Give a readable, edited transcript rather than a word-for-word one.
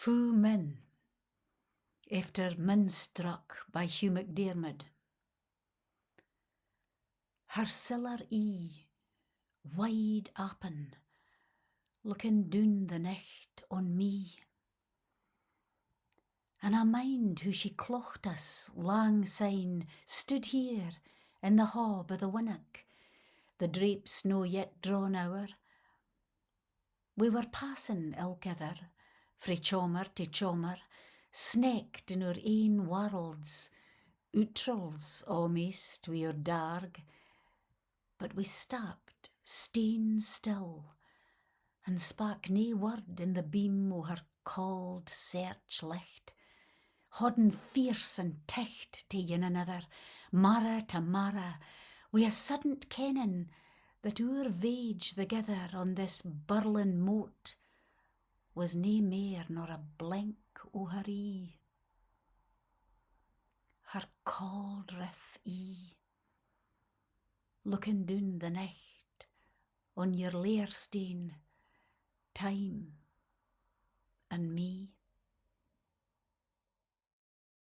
Muin, after Struck by Hugh MacDiarmid. Her siller wide open, looking down the nicht on me. And I mind who she clocht us lang syne, stood here in the ha by the winnock, the drapes no yet drawn ower. We were passing ilkither, frae chomer to chomer, snecked in our ain worlds, outrals almost wi' our darg. But we stopped, staying still, and spak nae word in the beam o' her cauld searchlicht, hodding fierce and ticht to ane another, marra to marra, wi' a sudden kenning that our vage thegither on this burling moat was nae mair nor a blink o' her her cauld riff looking down the nicht on your lair steen, time and me.